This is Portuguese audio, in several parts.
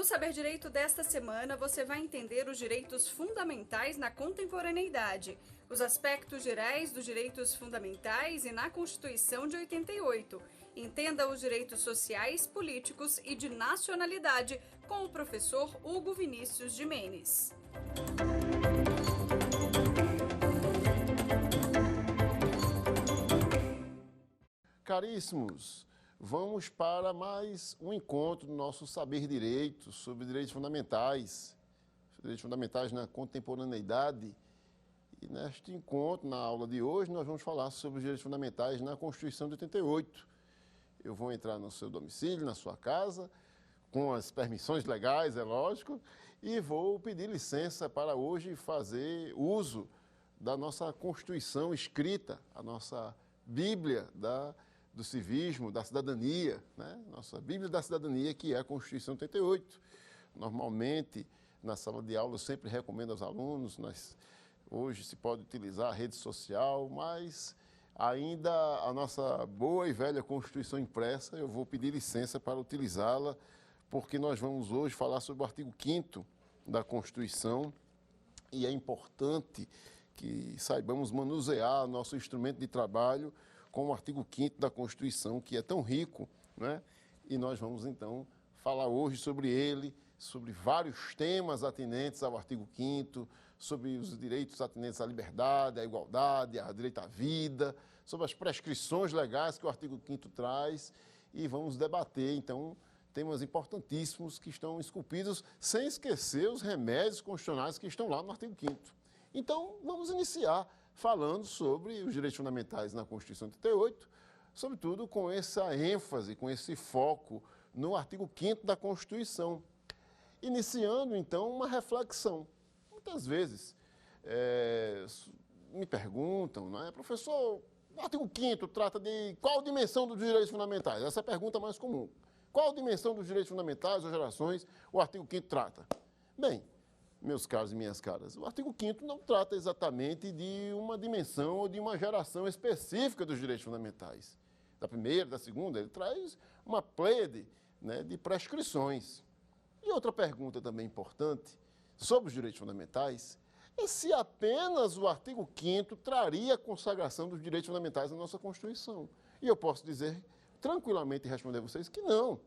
Saber Direito desta semana, você vai entender os direitos fundamentais na contemporaneidade, os aspectos gerais dos direitos fundamentais e na Constituição de 88. Entenda os direitos sociais, políticos e de nacionalidade com o professor Hugo Vinícius Gimenez. Caríssimos, vamos para mais um encontro do nosso Saber Direito sobre direitos fundamentais na contemporaneidade. E neste encontro, na aula de hoje, nós vamos falar sobre os direitos fundamentais na Constituição de 88. Eu vou entrar no seu domicílio, na sua casa, com as permissões legais, é lógico, e vou pedir licença para hoje fazer uso da nossa Constituição escrita, a nossa Bíblia do civismo, da cidadania, né? Nossa Bíblia da cidadania, que é a Constituição 88. Normalmente, na sala de aula, eu sempre recomendo aos alunos, hoje se pode utilizar a rede social, mas ainda a nossa boa e velha Constituição impressa, eu vou pedir licença para utilizá-la, porque nós vamos hoje falar sobre o artigo 5º da Constituição, e é importante que saibamos manusear nosso instrumento de trabalho com o artigo 5º da Constituição, que é tão rico, né? E nós vamos, então, falar hoje sobre ele, sobre vários temas atinentes ao artigo 5º, sobre os direitos atinentes à liberdade, à igualdade, ao direito à vida, sobre as prescrições legais que o artigo 5º traz, e vamos debater, então, temas importantíssimos que estão esculpidos, sem esquecer os remédios constitucionais que estão lá no artigo 5º. Então, vamos iniciar falando sobre os direitos fundamentais na Constituição de 88, sobretudo com essa ênfase, com esse foco no artigo 5º da Constituição. Iniciando, então, uma reflexão. Muitas vezes me perguntam, não é, professor, o artigo 5º trata de qual dimensão dos direitos fundamentais? Essa é a pergunta mais comum. Qual dimensão dos direitos fundamentais ou gerações o artigo 5º trata? Bem, meus caros e minhas caras, o artigo 5º não trata exatamente de uma dimensão ou de uma geração específica dos direitos fundamentais. Da primeira, da segunda, ele traz uma pleiade, né, de prescrições. E outra pergunta também importante sobre os direitos fundamentais é se apenas o artigo 5º traria a consagração dos direitos fundamentais na nossa Constituição. E eu posso dizer tranquilamente e responder a vocês que não.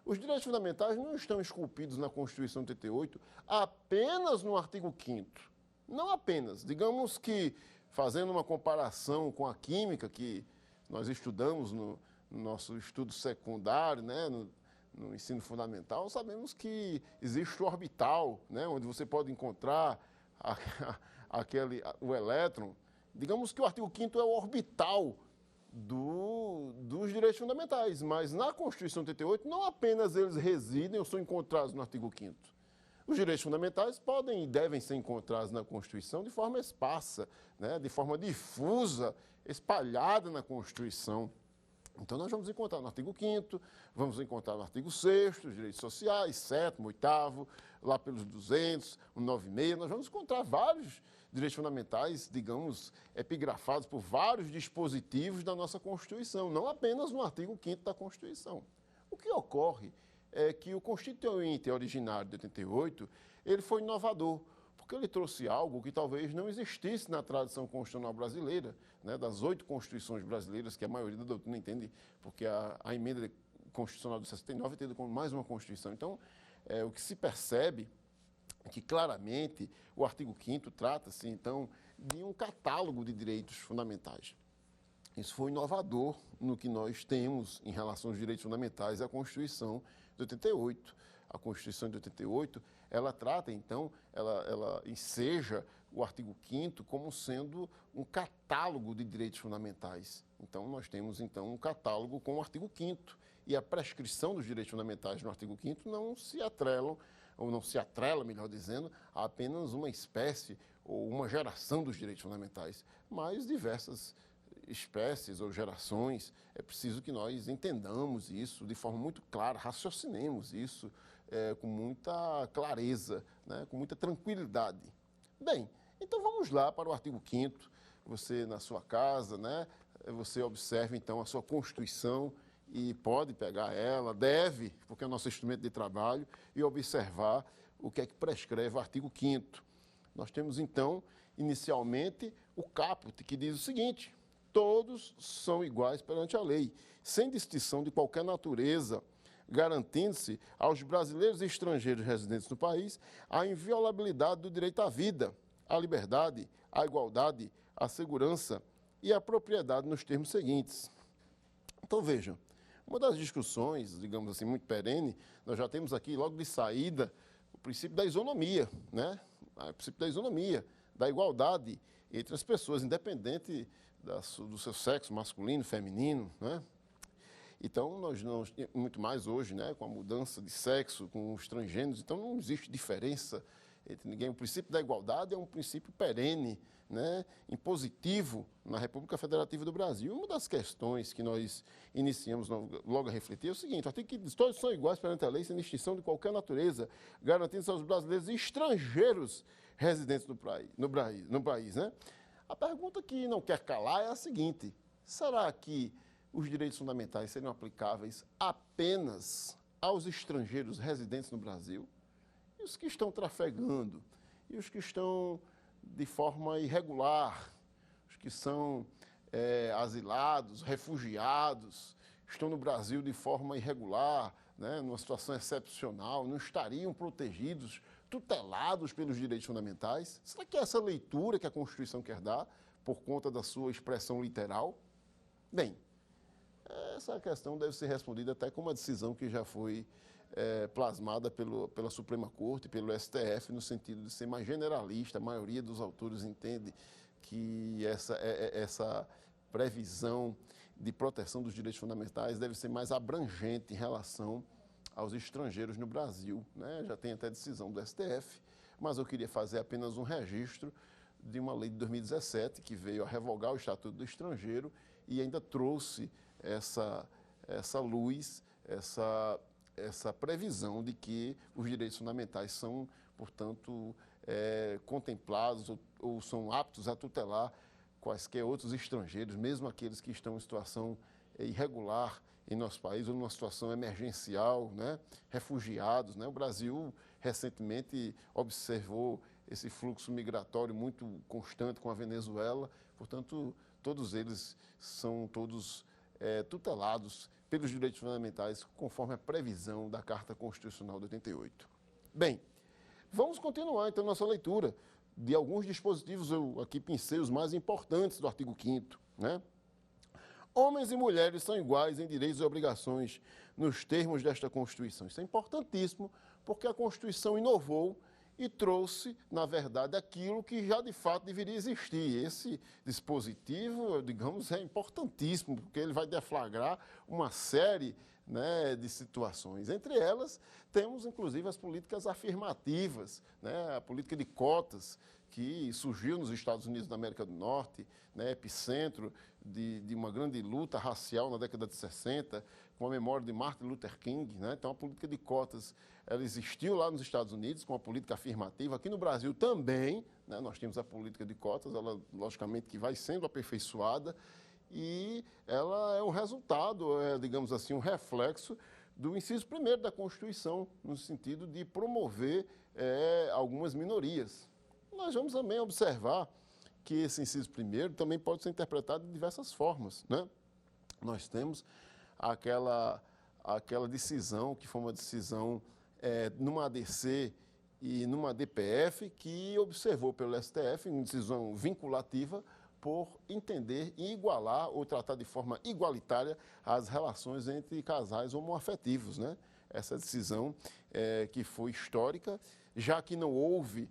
Os direitos fundamentais não estão esculpidos na Constituição de 88 apenas no artigo 5º. Não apenas. Digamos que, fazendo uma comparação com a química que nós estudamos no nosso estudo secundário, né, no ensino fundamental, sabemos que existe o orbital, né, onde você pode encontrar o elétron. Digamos que o artigo 5º é o orbital dos direitos fundamentais, mas na Constituição de 88 não apenas eles residem ou são encontrados no artigo 5º. Os direitos fundamentais podem e devem ser encontrados na Constituição de forma esparsa, né, de forma difusa, espalhada na Constituição. Então, nós vamos encontrar no artigo 5º, vamos encontrar no artigo 6º, os direitos sociais, 7º, 8º, lá pelos 200, o 96, nós vamos encontrar vários direitos fundamentais, digamos, epigrafados por vários dispositivos da nossa Constituição, não apenas no artigo 5º da Constituição. O que ocorre é que o Constituinte originário de 88, ele foi inovador, porque ele trouxe algo que talvez não existisse na tradição constitucional brasileira, né, das 8 constituições brasileiras, que a maioria da doutrina entende, porque a emenda constitucional de 69 entende como mais uma Constituição. Então, o que se percebe é que, claramente, o artigo 5º trata-se, então, de um catálogo de direitos fundamentais. Isso foi inovador no que nós temos em relação aos direitos fundamentais à Constituição de 88. A Constituição de 88, ela trata, então, ela enseja o artigo 5º como sendo um catálogo de direitos fundamentais. Então, nós temos, então, um catálogo com o artigo 5º. E a prescrição dos direitos fundamentais no artigo 5º não se atrelam, ou não se atrela, melhor dizendo, a apenas uma espécie ou uma geração dos direitos fundamentais, mas diversas espécies ou gerações. É preciso que nós entendamos isso de forma muito clara, raciocinemos isso com muita clareza, né, com muita tranquilidade. Bem, então vamos lá para o artigo 5º. Você, na sua casa, né, você observa, então, a sua Constituição e pode pegar ela, deve, porque é o nosso instrumento de trabalho, e observar o que é que prescreve o artigo 5º. Nós temos, então, inicialmente, o caput, que diz o seguinte: todos são iguais perante a lei, sem distinção de qualquer natureza, garantindo-se aos brasileiros e estrangeiros residentes no país a inviolabilidade do direito à vida, à liberdade, à igualdade, à segurança e à propriedade nos termos seguintes. Então, vejam, uma das discussões, digamos assim, muito perene, nós já temos aqui, logo de saída, o princípio da isonomia, né? O princípio da isonomia, da igualdade entre as pessoas, independente do seu sexo masculino, feminino, né? Então, nós não, muito mais hoje, né, com a mudança de sexo, com os transgêneros, então não existe diferença entre ninguém. O princípio da igualdade é um princípio perene, né, impositivo na República Federativa do Brasil. Uma das questões que nós iniciamos logo a refletir é o seguinte: o artigo que diz: todos são iguais perante a lei, sem distinção de qualquer natureza, garantindo aos brasileiros e estrangeiros residentes no país, né? A pergunta que não quer calar é a seguinte: será que os direitos fundamentais seriam aplicáveis apenas aos estrangeiros residentes no Brasil? E os que estão trafegando? E os que estão de forma irregular? Os que são asilados, refugiados, estão no Brasil de forma irregular, né, numa situação excepcional, não estariam protegidos, tutelados pelos direitos fundamentais? Será que é essa leitura que a Constituição quer dar, por conta da sua expressão literal? Bem, essa questão deve ser respondida até com uma decisão que já foi plasmada pela Suprema Corte e pelo STF, no sentido de ser mais generalista. A maioria dos autores entende que essa previsão de proteção dos direitos fundamentais deve ser mais abrangente em relação aos estrangeiros no Brasil, né? Já tem até decisão do STF, mas eu queria fazer apenas um registro de uma lei de 2017 que veio a revogar o Estatuto do Estrangeiro e ainda trouxe essa luz, essa previsão de que os direitos fundamentais são, portanto, contemplados ou são aptos a tutelar quaisquer outros estrangeiros, mesmo aqueles que estão em situação irregular em nosso país ou numa situação emergencial, né? Refugiados, né? O Brasil recentemente observou esse fluxo migratório muito constante com a Venezuela, portanto, todos eles são tutelados pelos direitos fundamentais, conforme a previsão da Carta Constitucional de 88. Bem, vamos continuar, então, nossa leitura de alguns dispositivos. Eu aqui pensei os mais importantes do artigo 5º, né? Homens e mulheres são iguais em direitos e obrigações nos termos desta Constituição. Isso é importantíssimo, porque a Constituição inovou e trouxe, na verdade, aquilo que já de fato deveria existir. Esse dispositivo, digamos, é importantíssimo, porque ele vai deflagrar uma série, né, de situações. Entre elas, temos, inclusive, as políticas afirmativas, né, a política de cotas, que surgiu nos Estados Unidos da América do Norte, né, epicentro de uma grande luta racial na década de 60, com a memória de Martin Luther King, né? Então, a política de cotas, ela existiu lá nos Estados Unidos, com a política afirmativa. Aqui no Brasil também, né, nós temos a política de cotas, ela, logicamente, que vai sendo aperfeiçoada, e ela é um resultado, digamos assim, um reflexo do inciso 1º da Constituição, no sentido de promover algumas minorias. Nós vamos também observar que esse inciso 1º também pode ser interpretado de diversas formas, né? Nós temos aquela decisão, que foi uma decisão numa ADC e numa DPF, que observou pelo STF, uma decisão vinculativa, por entender e igualar ou tratar de forma igualitária as relações entre casais homoafetivos, né? Essa decisão que foi histórica, já que não houve,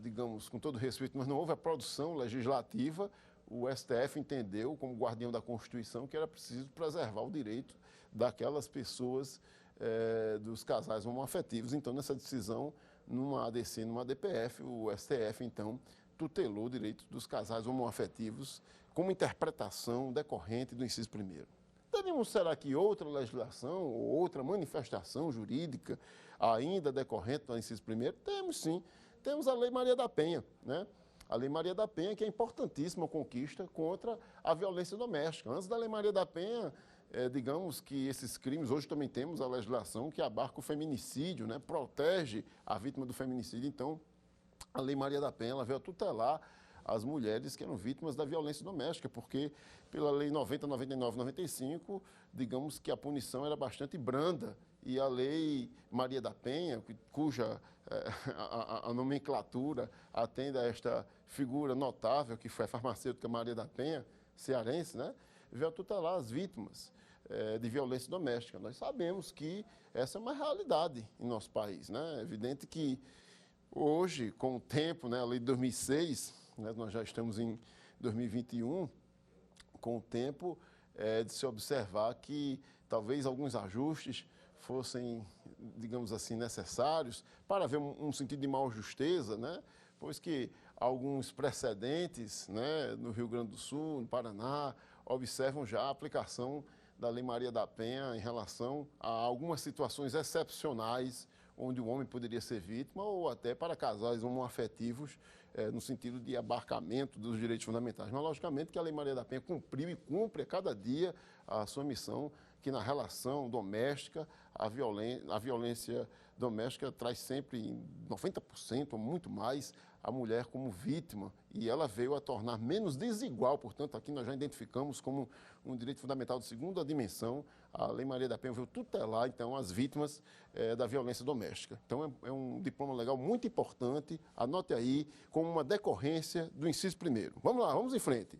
digamos, com todo respeito, mas não houve a produção legislativa, o STF entendeu, como guardião da Constituição, que era preciso preservar o direito daquelas pessoas, dos casais homoafetivos. Então, nessa decisão, numa ADC e numa DPF, o STF, então, tutelou o direito dos casais homoafetivos como interpretação decorrente do inciso 1º. Teríamos, será que, outra legislação ou outra manifestação jurídica ainda decorrente do inciso 1º? Temos, sim. Temos a Lei Maria da Penha, né? A Lei Maria da Penha, que é importantíssima conquista contra a violência doméstica. Antes da Lei Maria da Penha, digamos que esses crimes, hoje também temos a legislação que abarca o feminicídio, né? Protege a vítima do feminicídio. Então, a Lei Maria da Penha ela veio a tutelar as mulheres que eram vítimas da violência doméstica, porque pela Lei 90, 99, 95, digamos que a punição era bastante branda. E a Lei Maria da Penha, cuja a nomenclatura atende a esta figura notável, que foi a farmacêutica Maria da Penha, cearense, né? Veio a tutelar as vítimas de violência doméstica. Nós sabemos que essa é uma realidade em nosso país, né? É evidente que hoje, com o tempo, né, a lei de 2006, né, nós já estamos em 2021, com o tempo de se observar que talvez alguns ajustes fossem, digamos assim, necessários para haver um sentido de maior justeza, né, pois que alguns precedentes, né, no Rio Grande do Sul, no Paraná, observam já a aplicação da Lei Maria da Penha em relação a algumas situações excepcionais onde o homem poderia ser vítima ou até para casais homoafetivos no sentido de abarcamento dos direitos fundamentais. Mas, logicamente, que a Lei Maria da Penha cumpriu e cumpre a cada dia a sua missão, que na relação doméstica, a violência doméstica traz sempre, em 90% ou muito mais, a mulher como vítima, e ela veio a tornar menos desigual. Portanto, aqui nós já identificamos como um direito fundamental de segunda dimensão. A Lei Maria da Penha veio tutelar, então, as vítimas da violência doméstica. Então, é um diploma legal muito importante, anote aí, como uma decorrência do inciso primeiro. Vamos lá, vamos em frente.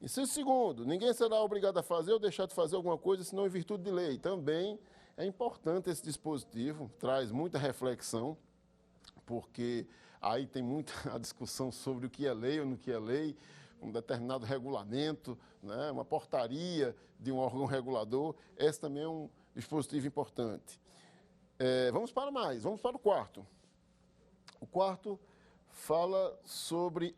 Inciso segundo, ninguém será obrigado a fazer ou deixar de fazer alguma coisa, senão em virtude de lei. Também é importante esse dispositivo, traz muita reflexão, porque aí tem muita a discussão sobre o que é lei ou não que é lei, um determinado regulamento, né, uma portaria de um órgão regulador. Esse também é um dispositivo importante. Vamos para mais, vamos para o quarto. O quarto fala sobre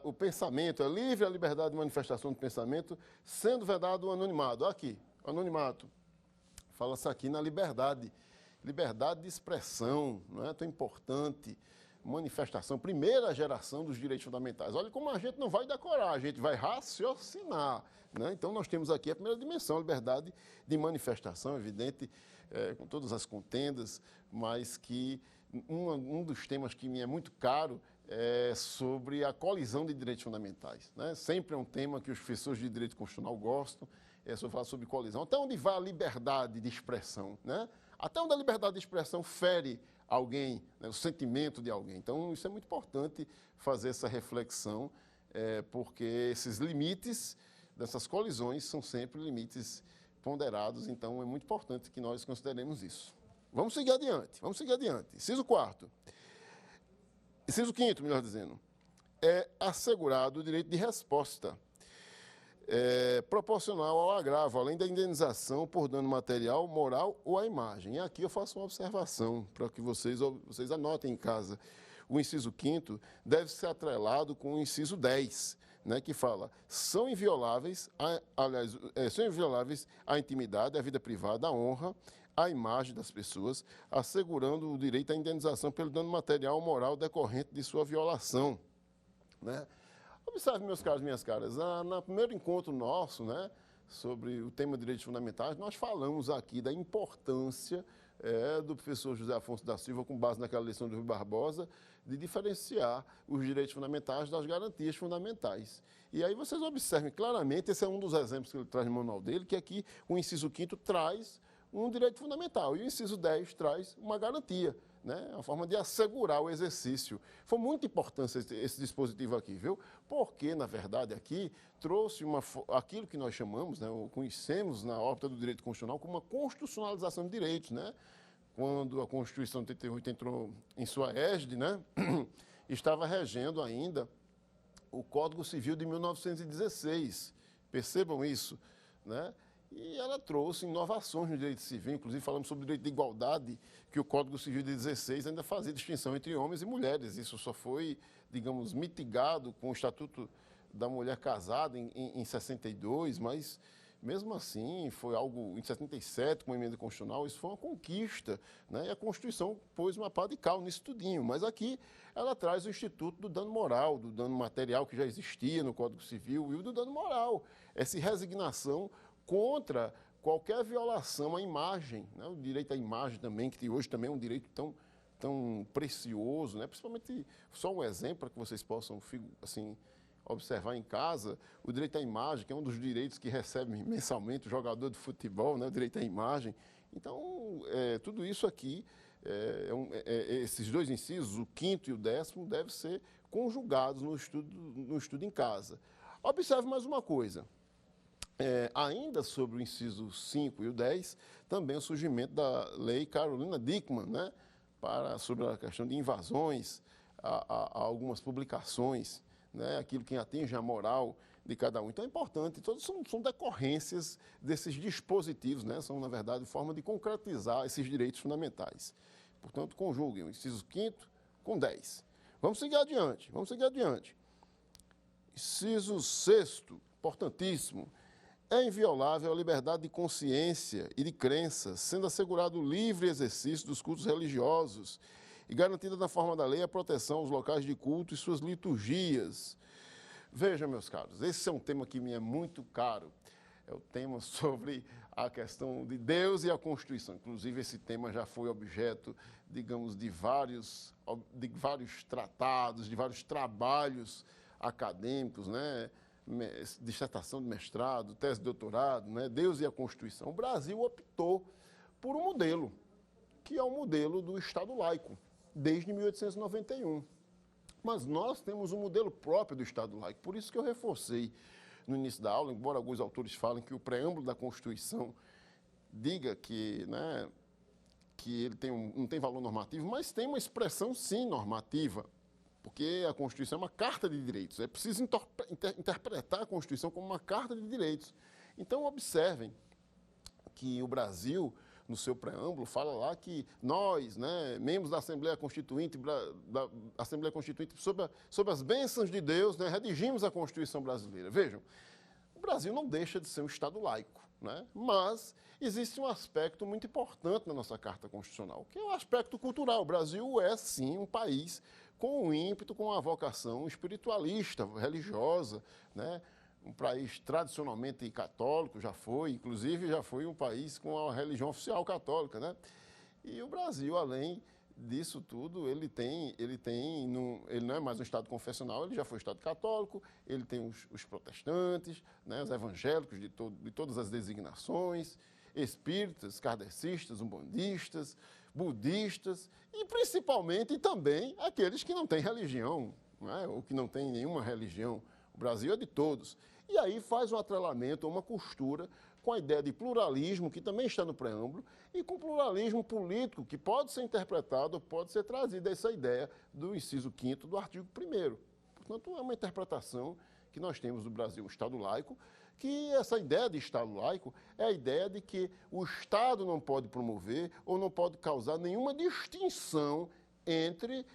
o pensamento, a liberdade de manifestação do pensamento, sendo vedado o anonimato. Aqui, anonimato. Fala-se aqui na liberdade de expressão, não é tão importante, manifestação, primeira geração dos direitos fundamentais. Olha como a gente não vai decorar, a gente vai raciocinar, né? Então, nós temos aqui a primeira dimensão, a liberdade de manifestação, evidente, com todas as contendas, mas que um dos temas que me é muito caro é sobre a colisão de direitos fundamentais, né? Sempre é um tema que os professores de direito constitucional gostam, sobre falar sobre colisão. Até onde vai a liberdade de expressão, né? Até onde a liberdade de expressão fere alguém, né, o sentimento de alguém. Então, isso é muito importante fazer essa reflexão, porque esses limites dessas colisões são sempre limites ponderados, então é muito importante que nós consideremos isso. Vamos seguir adiante, Inciso quarto. Inciso quinto, melhor dizendo, é assegurado o direito de resposta proporcional ao agravo, além da indenização por dano material, moral ou à imagem. E aqui eu faço uma observação para que vocês anotem em casa. O inciso 5º deve ser atrelado com o inciso 10, né, que fala: são invioláveis a intimidade, a vida privada, a honra, a imagem das pessoas, assegurando o direito à indenização pelo dano material ou moral decorrente de sua violação, né? Observe, meus caros, minhas caras, no primeiro encontro nosso, né, sobre o tema de direitos fundamentais, nós falamos aqui da importância do professor José Afonso da Silva, com base naquela lição do Rui Barbosa, de diferenciar os direitos fundamentais das garantias fundamentais. E aí vocês observem claramente, esse é um dos exemplos que ele traz no manual dele, que aqui o inciso 5º traz um direito fundamental e o inciso 10 traz uma garantia, né? A forma de assegurar o exercício. Foi muito importante esse dispositivo aqui, viu? Porque, na verdade, aqui trouxe aquilo que nós chamamos, né, ou conhecemos na órbita do direito constitucional como uma constitucionalização de direitos, né? Quando a Constituição de 88 entrou em sua égide, né, estava regendo ainda o Código Civil de 1916. Percebam isso, né? E ela trouxe inovações no direito civil, inclusive falamos sobre o direito de igualdade, que o Código Civil de 16 ainda fazia distinção entre homens e mulheres. Isso só foi, digamos, mitigado com o Estatuto da Mulher Casada em 62, mas mesmo assim foi algo em 77, com a emenda constitucional, isso foi uma conquista, né? E a Constituição pôs uma pá de cal nisso tudinho, mas aqui ela traz o instituto do dano moral, do dano material que já existia no Código Civil e o do dano moral, essa resignação contra qualquer violação à imagem, né? O direito à imagem também, que hoje também é um direito tão precioso, né? Principalmente, só um exemplo para que vocês possam assim, observar em casa, o direito à imagem, que é um dos direitos que recebe mensalmente o jogador de futebol, né? O direito à imagem. Então, tudo isso aqui, esses dois incisos, o 5º e o 10º, devem ser conjugados no estudo em casa. Observe mais uma coisa. Ainda sobre o inciso 5 e o 10, também o surgimento da lei Carolina Dickmann, né, sobre a questão de invasões a algumas publicações, né, aquilo que atinge a moral de cada um. Então é importante, todos são decorrências desses dispositivos, né, são, na verdade, forma de concretizar esses direitos fundamentais. Portanto, conjuguem o inciso 5º com 10. Vamos seguir adiante. Inciso 6º, importantíssimo. É inviolável a liberdade de consciência e de crença, sendo assegurado o livre exercício dos cultos religiosos e garantida na forma da lei a proteção aos locais de culto e suas liturgias. Vejam, meus caros, esse é um tema que me é muito caro. É o tema sobre a questão de Deus e a Constituição. Inclusive, esse tema já foi objeto, digamos, de vários tratados, de vários trabalhos acadêmicos, né? Dissertação de mestrado, tese de doutorado, né? Deus e a Constituição. O Brasil optou por um modelo, que é o modelo do Estado laico, desde 1891. Mas nós temos um modelo próprio do Estado laico, por isso que eu reforcei no início da aula, embora alguns autores falem que o preâmbulo da Constituição diga que, né, que ele não tem valor normativo, mas tem uma expressão, sim, normativa, porque a Constituição é uma carta de direitos. É preciso interpretar a Constituição como uma carta de direitos. Então, observem que o Brasil, no seu preâmbulo, fala lá que nós, né, membros da Assembleia Constituinte, sob as bênçãos de Deus, né, redigimos a Constituição brasileira. Vejam, o Brasil não deixa de ser um Estado laico, né, mas existe um aspecto muito importante na nossa Carta Constitucional, que é o aspecto cultural. O Brasil é, sim, um país com um ímpeto, com uma vocação espiritualista, religiosa, né? Um país tradicionalmente católico, inclusive já foi um país com a religião oficial católica, né? E o Brasil, além disso tudo, ele não é mais um Estado confessional, ele já foi Estado católico, ele tem os protestantes, né, os evangélicos de todas as designações, espíritas, kardecistas, umbandistas, budistas e principalmente também aqueles que não têm religião, né, ou que não têm nenhuma religião. O Brasil é de todos. E aí faz um atrelamento, uma costura com a ideia de pluralismo, que também está no preâmbulo, e com pluralismo político, que pode ser interpretado, pode ser trazida essa ideia do inciso 5º do artigo 1º. Portanto, é uma interpretação que nós temos do Brasil, um Estado laico, que essa ideia de Estado laico é a ideia de que o Estado não pode promover ou não pode causar nenhuma distinção entre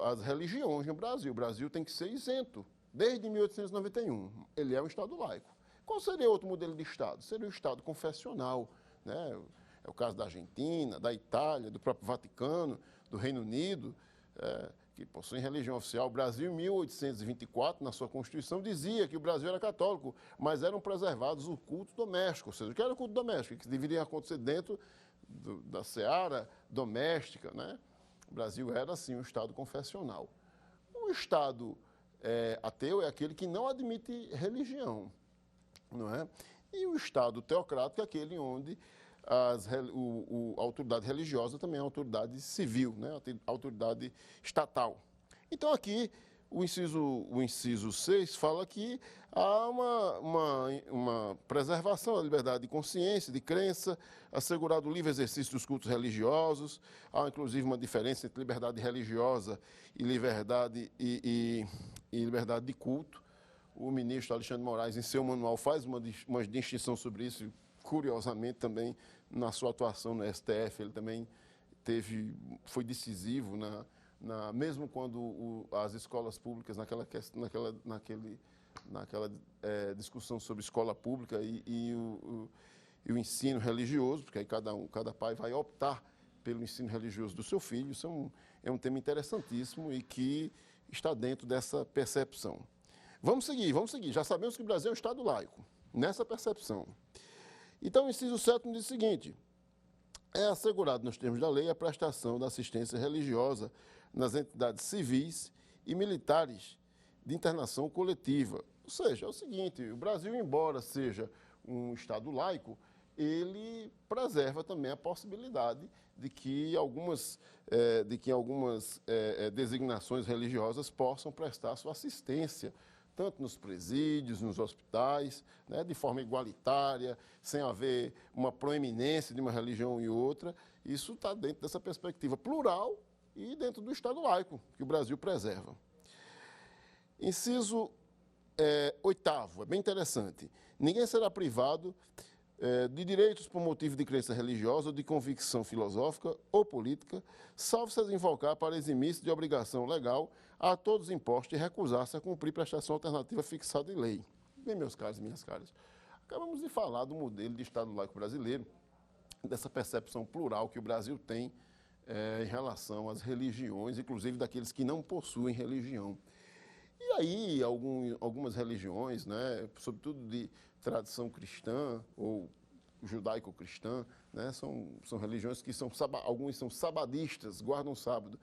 as religiões no Brasil. O Brasil tem que ser isento. Desde 1891, ele é um Estado laico. Qual seria outro modelo de Estado? Seria o Estado confessional, né? É o caso da Argentina, da Itália, do próprio Vaticano, do Reino Unido, que possuem religião oficial. O Brasil, em 1824, na sua Constituição, dizia que o Brasil era católico, mas eram preservados o culto doméstico. Ou seja, o que era o culto doméstico? Que deveria acontecer dentro da seara doméstica, né? O Brasil era, sim, um Estado confessional. O Estado ateu é aquele que não admite religião, não é? E o Estado teocrático é aquele onde a autoridade religiosa também é a autoridade civil, né? A autoridade estatal. Então, aqui, o inciso 6 fala que há uma preservação da liberdade de consciência, de crença, assegurado o livre exercício dos cultos religiosos. Há, inclusive, uma diferença entre liberdade religiosa e liberdade de culto. O ministro Alexandre de Moraes, em seu manual, faz uma distinção sobre isso, e, curiosamente, também na sua atuação no STF, ele também foi decisivo, mesmo quando as escolas públicas, naquela discussão sobre escola pública e o ensino religioso, porque aí cada pai vai optar pelo ensino religioso do seu filho. Isso é um tema interessantíssimo e que está dentro dessa percepção. Vamos seguir. Já sabemos que o Brasil é um Estado laico, nessa percepção. Então, o inciso 7 diz o seguinte: é assegurado nos termos da lei a prestação da assistência religiosa nas entidades civis e militares de internação coletiva. Ou seja, é o seguinte, o Brasil, embora seja um Estado laico, ele preserva também a possibilidade de que algumas designações religiosas possam prestar sua assistência, tanto nos presídios, nos hospitais, né, de forma igualitária, sem haver uma proeminência de uma religião e outra. Isso está dentro dessa perspectiva plural e dentro do Estado laico, que o Brasil preserva. Inciso 8º, é bem interessante. Ninguém será privado de direitos por motivo de crença religiosa ou de convicção filosófica ou política, salvo se invocar para eximir-se de obrigação legal a todos impostos e recusar-se a cumprir prestação alternativa fixada em lei. Bem, meus caros e minhas caras, acabamos de falar do modelo de Estado laico brasileiro, dessa percepção plural que o Brasil tem em relação às religiões, inclusive daqueles que não possuem religião. E aí, algumas religiões, né, sobretudo de tradição cristã ou judaico-cristã, né, são religiões que alguns são sabadistas, guardam sábado.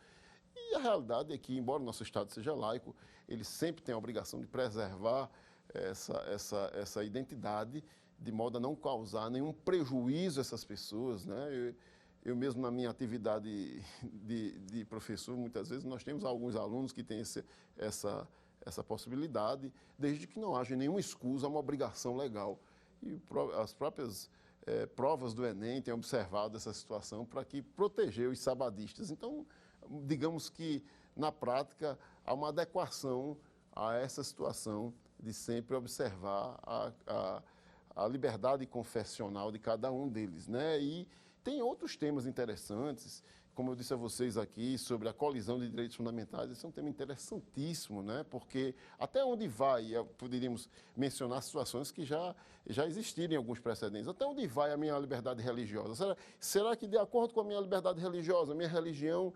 E a realidade é que, embora o nosso Estado seja laico, ele sempre tem a obrigação de preservar essa identidade, de modo a não causar nenhum prejuízo a essas pessoas, né? Eu mesmo, na minha atividade de professor, muitas vezes nós temos alguns alunos que têm essa possibilidade, desde que não haja nenhuma escusa a uma obrigação legal. E as próprias provas do Enem têm observado essa situação para que proteger os sabadistas. Então, digamos que, na prática, há uma adequação a essa situação de sempre observar a liberdade confessional de cada um deles, né? E tem outros temas interessantes, como eu disse a vocês aqui, sobre a colisão de direitos fundamentais. Esse é um tema interessantíssimo, né? Porque até onde vai, poderíamos mencionar situações que já existiram em alguns precedentes, até onde vai a minha liberdade religiosa? Será que, de acordo com a minha liberdade religiosa, a minha religião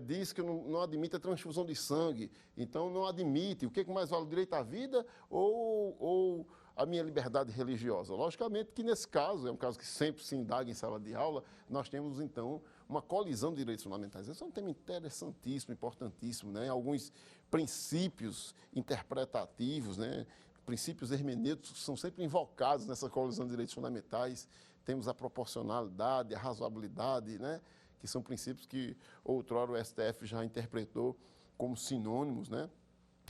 diz que não admite a transfusão de sangue, então não admite, o que mais vale, o direito à vida ou a minha liberdade religiosa? Logicamente que nesse caso, é um caso que sempre se indaga em sala de aula, nós temos então uma colisão de direitos fundamentais. Esse é um tema interessantíssimo, importantíssimo, né? Alguns princípios interpretativos, né? Princípios hermenêuticos são sempre invocados nessa colisão de direitos fundamentais. Temos a proporcionalidade, a razoabilidade, né? Que são princípios que outrora o STF já interpretou como sinônimos, né?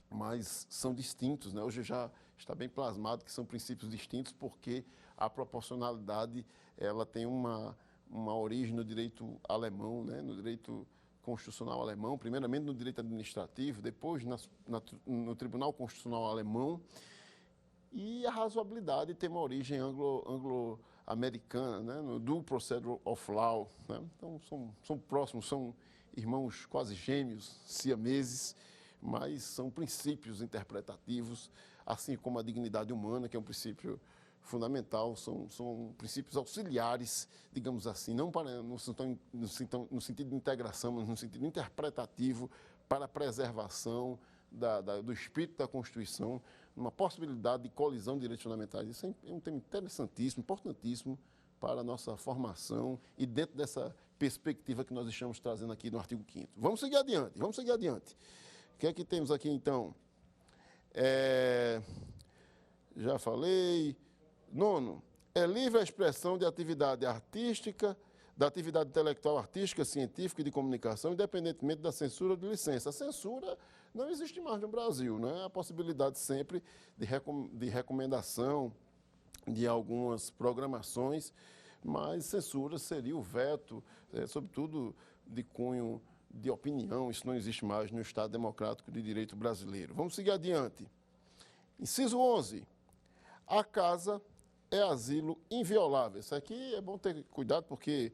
Mas são distintos, né? Hoje já está bem plasmado que são princípios distintos, porque a proporcionalidade ela tem uma origem no direito alemão, né? No direito constitucional alemão, primeiramente no direito administrativo, depois no Tribunal Constitucional Alemão, e a razoabilidade tem uma origem anglo-americana, né? No Due Procedure of Law, né? Então são próximos, são irmãos quase gêmeos, siameses, mas são princípios interpretativos, assim como a dignidade humana, que é um princípio fundamental, são princípios auxiliares, digamos assim, não no sentido de integração, mas no sentido interpretativo para a preservação do espírito da Constituição, uma possibilidade de colisão de direitos fundamentais. Isso é um tema interessantíssimo, importantíssimo para a nossa formação e dentro dessa perspectiva que nós estamos trazendo aqui no artigo 5º. Vamos seguir adiante. O que é que temos aqui, então? Já falei. 9º, é livre a expressão de atividade artística, da atividade intelectual, artística, científica e de comunicação, independentemente da censura ou de licença. A censura não existe mais no Brasil, né? A possibilidade sempre de recomendação de algumas programações, mas censura seria o veto, sobretudo de cunho de opinião. Isso não existe mais no Estado Democrático de Direito brasileiro. Vamos seguir adiante. Inciso 11. A casa é asilo inviolável. Isso aqui é bom ter cuidado, porque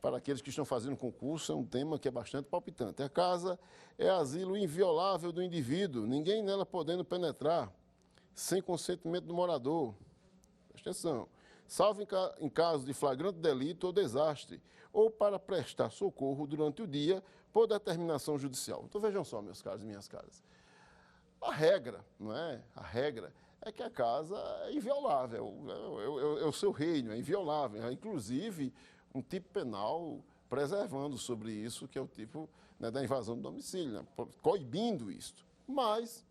para aqueles que estão fazendo concurso é um tema que é bastante palpitante. A casa é asilo inviolável do indivíduo, ninguém nela podendo penetrar sem consentimento do morador. Presta atenção. Salvo em caso de flagrante delito ou desastre, ou para prestar socorro durante o dia por determinação judicial. Então vejam só, meus caros e minhas caras. A regra, não é? A regra é que a casa é inviolável, é o seu reino, é inviolável. É, inclusive, um tipo penal preservando sobre isso, que é o tipo, né, da invasão do domicílio, né, coibindo isto. Mas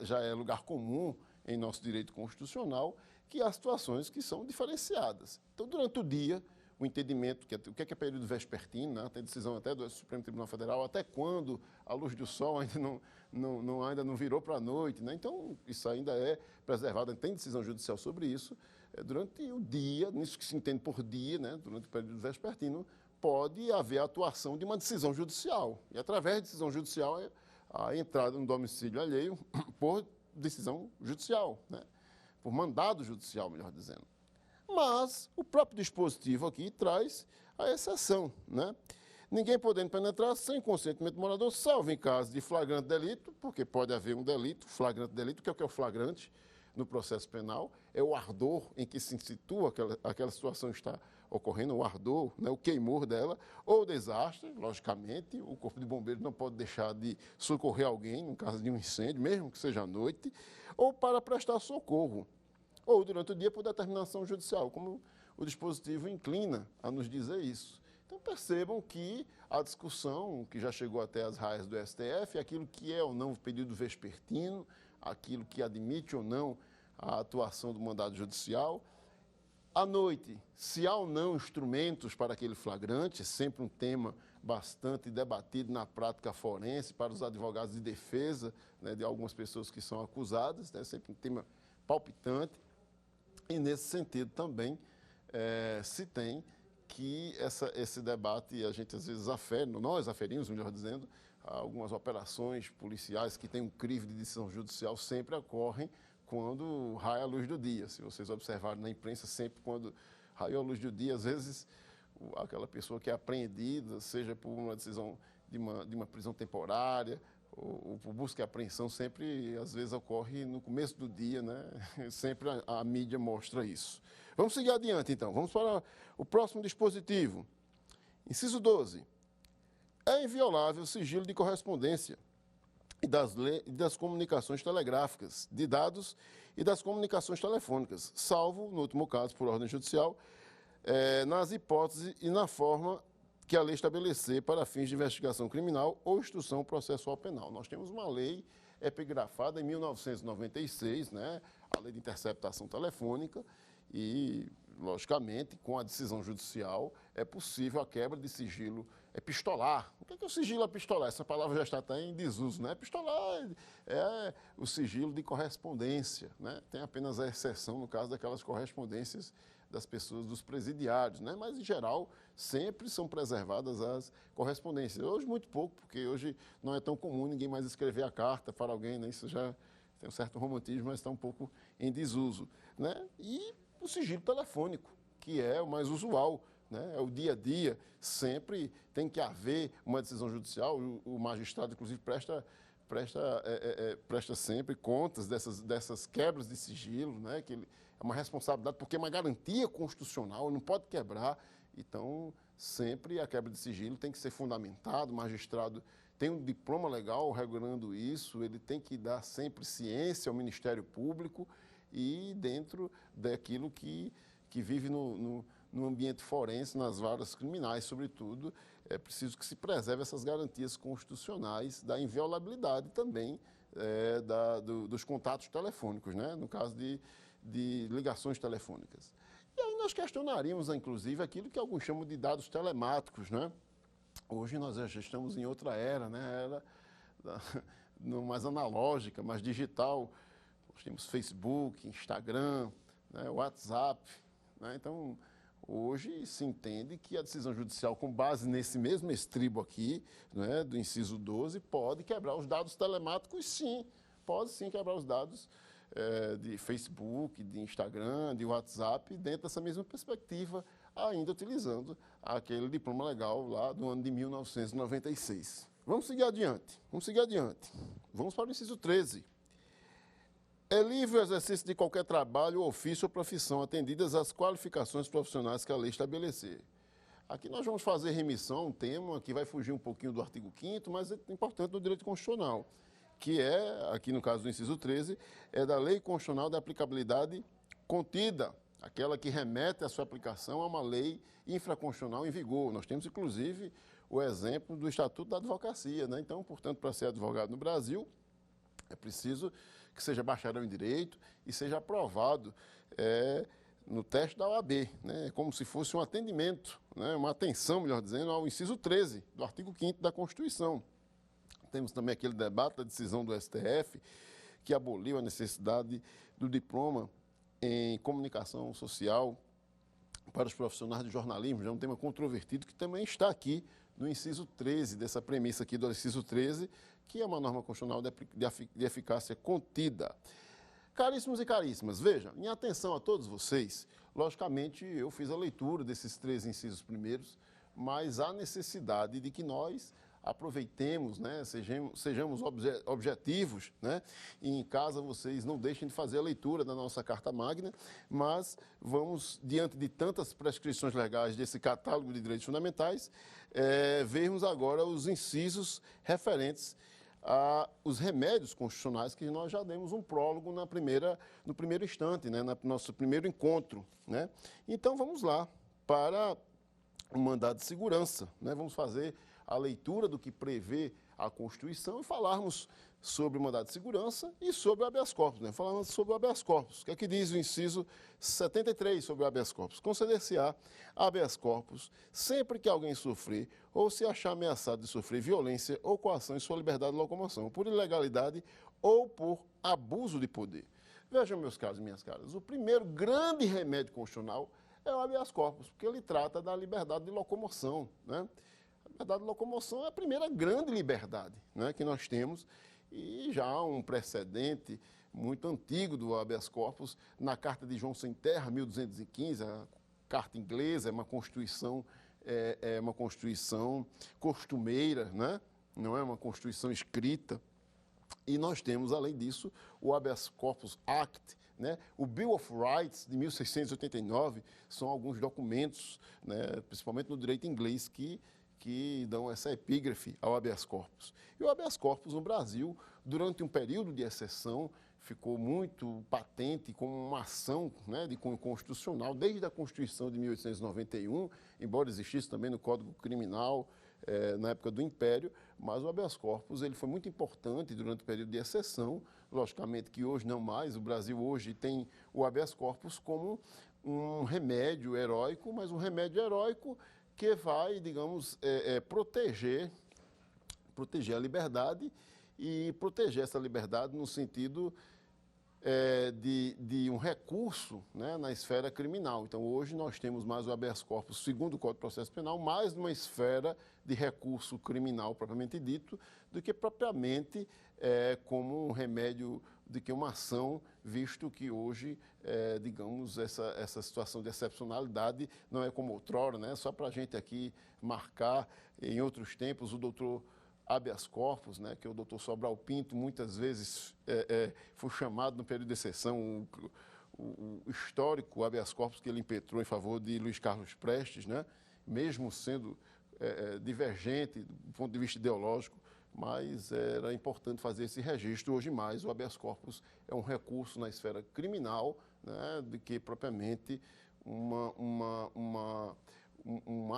já é lugar comum em nosso direito constitucional que há situações que são diferenciadas. Então, durante o dia, o entendimento, o que é período vespertino, né? Tem decisão até do Supremo Tribunal Federal, até quando a luz do sol ainda não virou para a noite, né? Então, isso ainda é preservado, tem decisão judicial sobre isso. Durante o dia, nisso que se entende por dia, né? Durante o período vespertino, pode haver a atuação de uma decisão judicial. E, através da decisão judicial, a entrada no domicílio alheio por decisão judicial, né? Por mandado judicial, melhor dizendo. Mas o próprio dispositivo aqui traz a exceção, né? Ninguém podendo penetrar sem consentimento do morador, salvo em caso de flagrante delito, porque pode haver um delito, flagrante delito, que é o flagrante no processo penal, é o ardor em que se situa aquela situação está ocorrendo, o ardor, né, o queimor dela, ou desastre, logicamente, o corpo de bombeiro não pode deixar de socorrer alguém, no caso de um incêndio, mesmo que seja à noite, ou para prestar socorro, ou durante o dia por determinação judicial, como o dispositivo inclina a nos dizer isso. Então percebam que a discussão, que já chegou até as raias do STF, aquilo que é ou não o período vespertino, aquilo que admite ou não a atuação do mandado judicial. À noite, se há ou não instrumentos para aquele flagrante, sempre um tema bastante debatido na prática forense para os advogados de defesa, né, de algumas pessoas que são acusadas, né, sempre um tema palpitante. E, nesse sentido, também se tem que esse debate, a gente às vezes afere, nós aferimos, melhor dizendo, algumas operações policiais que têm um crivo de decisão judicial sempre ocorrem quando raia a luz do dia. Se vocês observarem na imprensa, sempre quando raiou a luz do dia, às vezes aquela pessoa que é apreendida, seja por uma decisão de uma prisão temporária, ou por busca e apreensão, sempre, às vezes, ocorre no começo do dia, né? Sempre a mídia mostra isso. Vamos seguir adiante, então. Vamos para o próximo dispositivo. Inciso 12. É inviolável o sigilo de correspondência e das comunicações telegráficas, de dados e das comunicações telefônicas, salvo, no último caso, por ordem judicial, nas hipóteses e na forma que a lei estabelecer para fins de investigação criminal ou instrução processual penal. Nós temos uma lei epigrafada em 1996, né, a Lei de Interceptação Telefônica, e, logicamente, com a decisão judicial, é possível a quebra de sigilo epistolar. O que é o sigilo epistolar? Essa palavra já está até em desuso, né? Epistolar é o sigilo de correspondência, né? Tem apenas a exceção no caso daquelas correspondências das pessoas, dos presidiários, né? Mas, em geral, sempre são preservadas as correspondências. Hoje, muito pouco, porque hoje não é tão comum ninguém mais escrever a carta para alguém, né? Isso já tem um certo romantismo, mas está um pouco em desuso, né? E o sigilo telefônico, que é o mais usual, né? É o dia a dia, sempre tem que haver uma decisão judicial, o magistrado, inclusive, presta sempre contas dessas quebras de sigilo, né? Que é uma responsabilidade, porque é uma garantia constitucional, não pode quebrar. Então, sempre a quebra de sigilo tem que ser fundamentada, o magistrado tem um diploma legal regulando isso, ele tem que dar sempre ciência ao Ministério Público e dentro daquilo que vive no ambiente forense, nas varas criminais, sobretudo, é preciso que se preserve essas garantias constitucionais da inviolabilidade também dos contatos telefônicos, né? No caso de ligações telefônicas. E aí nós questionaríamos, inclusive, aquilo que alguns chamam de dados telemáticos, né? Hoje nós já estamos em outra era, né? Era mais analógica, mais digital. Nós temos Facebook, Instagram, né? WhatsApp, né? Então, hoje se entende que a decisão judicial, com base nesse mesmo estribo aqui, né, do inciso 12, pode quebrar os dados telemáticos, sim. Pode sim quebrar os dados de Facebook, de Instagram, de WhatsApp, dentro dessa mesma perspectiva, ainda utilizando aquele diploma legal lá do ano de 1996. Vamos seguir adiante. Vamos para o inciso 13. É livre o exercício de qualquer trabalho, ofício ou profissão, atendidas as qualificações profissionais que a lei estabelecer. Aqui nós vamos fazer remissão a um tema que vai fugir um pouquinho do artigo 5º, mas é importante no direito constitucional, que é, aqui no caso do inciso 13, é da Lei Constitucional de Aplicabilidade Contida, aquela que remete a sua aplicação a uma lei infraconstitucional em vigor. Nós temos, inclusive, o exemplo do Estatuto da Advocacia, né? Então, portanto, para ser advogado no Brasil, é preciso que seja bacharel em Direito e seja aprovado no teste da OAB, né? Como se fosse um atendimento, né? Uma atenção, melhor dizendo, ao inciso 13 do artigo 5º da Constituição. Temos também aquele debate da decisão do STF, que aboliu a necessidade do diploma em comunicação social para os profissionais de jornalismo, já é um tema controvertido que também está aqui no inciso 13, dessa premissa aqui do inciso 13, que é uma norma constitucional de eficácia contida. Caríssimos e caríssimas, vejam, em atenção a todos vocês, logicamente eu fiz a leitura desses 3 incisos primeiros, mas há necessidade de que nós aproveitemos, né, sejamos objetivos, né, e em casa vocês não deixem de fazer a leitura da nossa Carta Magna, mas vamos, diante de tantas prescrições legais desse catálogo de direitos fundamentais, vermos agora os incisos referentes aos remédios constitucionais que nós já demos um prólogo no primeiro instante, né, no nosso primeiro encontro, né? Então vamos lá para o mandado de segurança, né? Vamos fazer a leitura do que prevê a Constituição e falarmos sobre o mandado de segurança e sobre o habeas corpus, né? Falando sobre o habeas corpus, o que é que diz o inciso 73 sobre o habeas corpus? Conceder-se-á habeas corpus sempre que alguém sofrer ou se achar ameaçado de sofrer violência ou coação em sua liberdade de locomoção, por ilegalidade ou por abuso de poder. Vejam, meus caros e minhas caras, o primeiro grande remédio constitucional é o habeas corpus, porque ele trata da liberdade de locomoção, né? A liberdade de locomoção é a primeira grande liberdade, né, que nós temos, e já há um precedente muito antigo do habeas corpus na Carta de João Sem Terra, 1215, a Carta Inglesa, é uma constituição costumeira, né? Não é uma constituição escrita. E nós temos, além disso, o Habeas Corpus Act, né? O Bill of Rights, de 1689, são alguns documentos, né, principalmente no direito inglês, que dão essa epígrafe ao habeas corpus. E o habeas corpus no Brasil, durante um período de exceção, ficou muito patente como uma ação, né, de cunho constitucional, desde a Constituição de 1891, embora existisse também no Código Criminal, na época do Império, mas o habeas corpus ele foi muito importante durante o período de exceção, logicamente que hoje não mais, o Brasil hoje tem o habeas corpus como um remédio heróico, mas um remédio heróico que vai, digamos, proteger a liberdade e proteger essa liberdade no sentido de um recurso, né, na esfera criminal. Então, hoje nós temos mais o habeas corpus, segundo o Código de Processo Penal, mais numa esfera de recurso criminal propriamente dito, do que propriamente como um remédio, de que uma ação, visto que hoje, digamos, essa situação de excepcionalidade não é como outrora, né? Só para a gente aqui marcar, em outros tempos, o doutor habeas corpus, né, que é o doutor Sobral Pinto, muitas vezes foi chamado no período de exceção, o histórico habeas corpus que ele impetrou em favor de Luiz Carlos Prestes, né, mesmo sendo divergente do ponto de vista ideológico, mas era importante fazer esse registro. Hoje mais, o habeas corpus é um recurso na esfera criminal, né, do que propriamente uma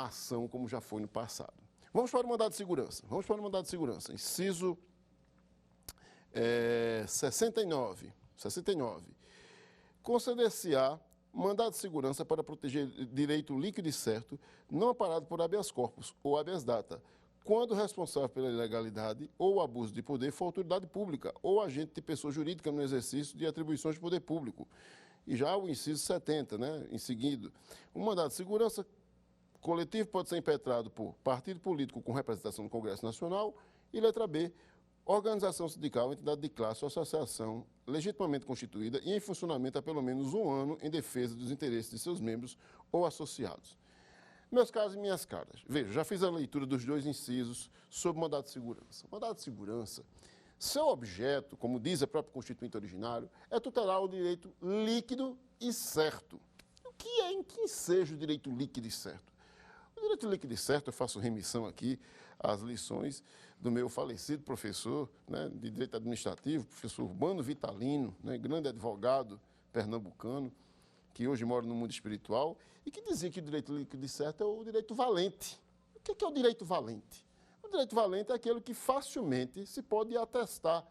ação como já foi no passado. Vamos para o mandado de segurança. Vamos para o mandado de segurança. Inciso 69. Conceder-se-á mandado de segurança para proteger direito líquido e certo, não amparado por habeas corpus ou habeas data, quando o responsável pela ilegalidade ou abuso de poder for autoridade pública ou agente de pessoa jurídica no exercício de atribuições de poder público. E já o inciso 70, né, em seguida, o mandado de segurança coletivo pode ser impetrado por partido político com representação no Congresso Nacional e, letra B, organização sindical, entidade de classe ou associação legitimamente constituída e em funcionamento há pelo menos um ano em defesa dos interesses de seus membros ou associados. Meus caros e minhas caras, veja, já fiz a leitura dos 2 incisos sobre o mandado de segurança. O mandado de segurança, seu objeto, como diz a própria Constituinte originário, é tutelar o direito líquido e certo. O que é em que seja o direito líquido e certo? O direito líquido e certo, eu faço remissão aqui às lições do meu falecido professor, né, de Direito Administrativo, professor Urbano Vitalino, né, grande advogado pernambucano, que hoje mora no mundo espiritual, e que dizia que o direito líquido e certo é o direito valente. O que é o direito valente? O direito valente é aquele que facilmente se pode atestar.